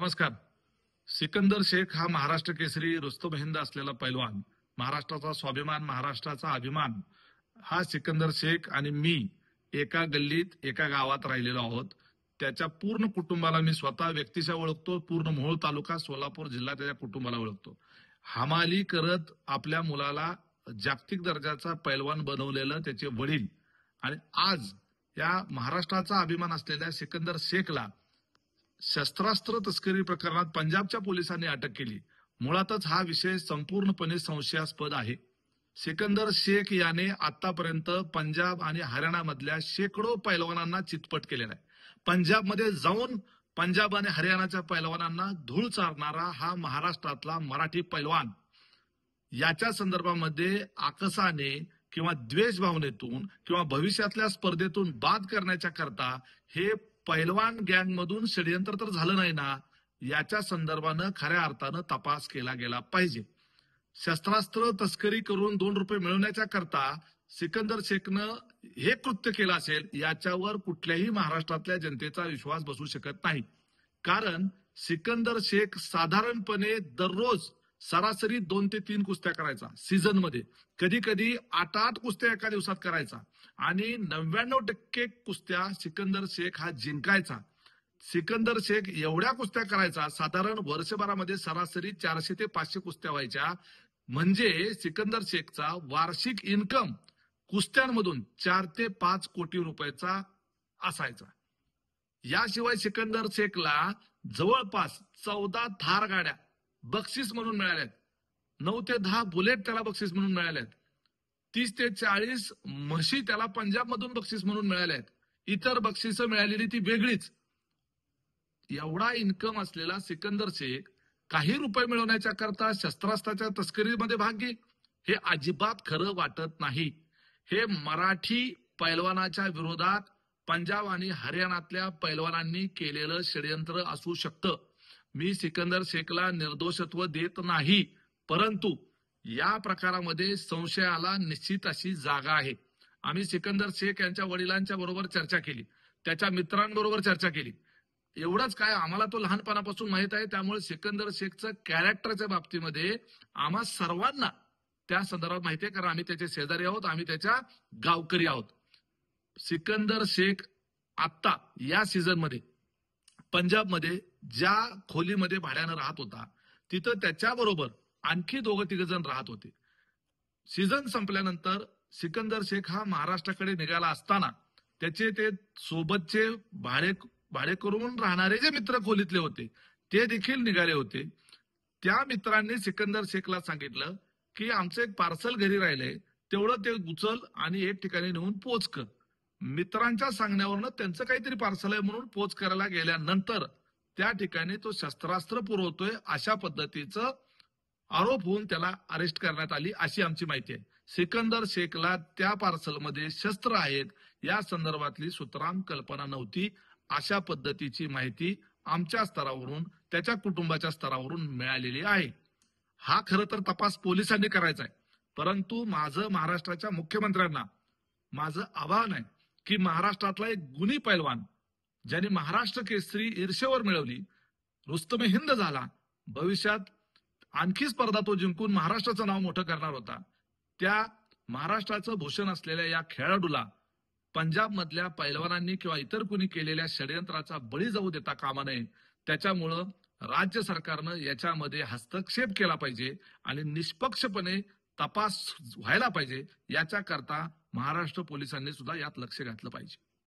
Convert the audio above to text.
नमस्कार. सिकंदर शेख हा महाराष्ट्र केसरी रुस्तम हिंद असलेला पैलवान, महाराष्ट्राचा स्वाभिमान, महाराष्ट्राचा अभिमान. हा सिकंदर शेख आणि मी एका गल्लीत एका गावात राहिलेलो आहोत. त्याच्या पूर्ण कुटुंबाला मी स्वतः व्यक्तिशः ओळखतो. पूर्ण मोहोळ तालुका, सोलापूर जिल्हा त्याच्या कुटुंबाला ओळखतो. हमाली करत आपल्या मुलाला जागतिक दर्जाचा पैलवान बनवलेलं त्याचे वडील आणि आज या महाराष्ट्राचा अभिमान असलेल्या सिकंदर शेखला शस्त्रास्त्र तस्करी प्रकरणात पंजाबच्या पोलिसांनी अटक केली. मुळातच हा विषय संपूर्णपणे संशयास्पद आहे. सिकंदर शेख याने आतापर्यंत पंजाब आणि हरियाणामधल्या शेकडो पैलवानांना चितपट केलेला आहे. पंजाबमध्ये जाऊन पंजाब आणि हरियाणाच्या पैलवानांना धूळ चारणारा हा महाराष्ट्रातला मराठी पैलवान. याच्या संदर्भामध्ये आकसाने किंवा द्वेष भावनेतून किंवा भविष्यातल्या स्पर्धेतून बाद करण्याच्या करता हे पैलवान गँगमधून षडयंत्र तर झालं नाही ना, याच्या संदर्भानं खऱ्या अर्थानं तपास केला गेला पाहिजे. शस्त्रास्त्र तस्करी करून 2 रुपये मिळवण्याच्या करता सिकंदर शेखनं हे कृत्य केलं असेल, याच्यावर कुठल्याही महाराष्ट्रातल्या जनतेचा विश्वास बसू शकत नाही. कारण सिकंदर शेख साधारणपणे दररोज सरासरी 2 ते 3 कुस्त्या करायचा सीझनमध्ये, कधी कधी 8 कुस्त्या एका दिवसात करायचा आणि 99% कुस्त्या सिकंदर शेख हा जिंकायचा. सिकंदर शेख एवढ्या कुस्त्या करायचा, साधारण वर्षभरामध्ये सरासरी 400 ते 500 कुस्त्या व्हायच्या. म्हणजे सिकंदर शेखचा वार्षिक इन्कम कुस्त्यांमधून 4 ते 5 कोटी रुपयाचा असायचा. याशिवाय सिकंदर शेखला जवळपास 14 थार गाड्या बक्षीस म्हणून मिळाल्यात. 9 ते 10 बुलेट त्याला बक्षीस म्हणून मिळाल्यात. 30 ते 40 म्हशी त्याला पंजाबमधून बक्षीस म्हणून मिळाल्यात. इतर बक्षिसं मिळालेली ती वेगळीच. एवढा इन्कम असलेला सिकंदर शेख काही रुपये मिळवण्याच्या करता शस्त्रास्त्राच्या तस्करीमध्ये भाग घे, हे अजिबात खरं वाटत नाही. हे मराठी पैलवानाच्या विरोधात पंजाब आणि हरियाणातल्या पैलवानांनी केलेलं षडयंत्र असू शकतं. मी सिकंदर शेखला निर्दोषत्व देत नाही, परंतु या प्रकारामध्ये संशयाला निश्चित अशी जागा आहे. आम्ही सिकंदर शेख यांच्या वडिलांच्या बरोबर चर्चा केली, त्याच्या मित्रांबरोबर चर्चा केली. एवढंच काय, आम्हाला तो लहानपणापासून माहित आहे. त्यामुळे सिकंदर शेखचं कॅरेक्टरच्या बाबतीमध्ये आम्हा सर्वांना त्या संदर्भात माहिती आहे, कारण आम्ही त्याचे शेजारी आहोत, आम्ही त्याच्या गावकरी आहोत. सिकंदर शेख आता या सीझनमध्ये पंजाबमध्ये ज्या खोलीमध्ये भाड्यानं राहत होता, तिथं त्याच्याबरोबर आणखी 2-3 जण राहत होते. सीझन संपल्यानंतर सिकंदर शेख हा महाराष्ट्राकडे निघाला असताना त्याचे ते सोबतचे भाडे करून राहणारे जे मित्र खोलीतले होते ते देखील निघाले होते. त्या मित्रांनी सिकंदर शेखला सांगितलं की आमचं एक पार्सल घरी राहिलंय, तेवढं ते उचल आणि एक ठिकाणी नेऊन पोच कर. मित्रांच्या सांगण्यावरनं त्यांचं काहीतरी पार्सल आहे म्हणून पोच करायला गेल्यानंतर त्या ठिकाणी तो शस्त्रास्त्र पुरवतोय अशा पद्धतीचं आरोप होऊन त्याला अरेस्ट करण्यात आली, अशी आमची माहिती आहे. सिकंदर शेखला त्या पार्सलमध्ये शस्त्र आहेत या संदर्भातली सुतराम कल्पना नव्हती. अशा पद्धतीची माहिती आमच्या स्तरावरून, त्याच्या कुटुंबाच्या स्तरावरून मिळालेली आहे. हा खरं तर तपास पोलिसांनी करायचा आहे. परंतु माझं महाराष्ट्राच्या मुख्यमंत्र्यांना माझं आवाहन आहे की महाराष्ट्रातला एक गुणी पैलवान ज्याने महाराष्ट्र केसरी ईर्षेवर मिळवली, रुस्तम हिंद झाला, भविष्यात आणखी स्पर्धा तो जिंकून महाराष्ट्राचं नाव मोठं करणार होता, त्या महाराष्ट्राचं भूषण असलेल्या या खेळाडूला पंजाब मधल्या पैलवानांनी किंवा इतर कुणी केलेल्या षडयंत्राचा बळी जाऊ देता कामा नये. त्याच्यामुळं राज्य सरकारनं याच्यामध्ये हस्तक्षेप केला पाहिजे आणि निष्पक्षपणे तपास व्हायला पाहिजे. याच्या करता महाराष्ट्र पोलिसांनी सुद्धा यात लक्ष घातलं पाहिजे.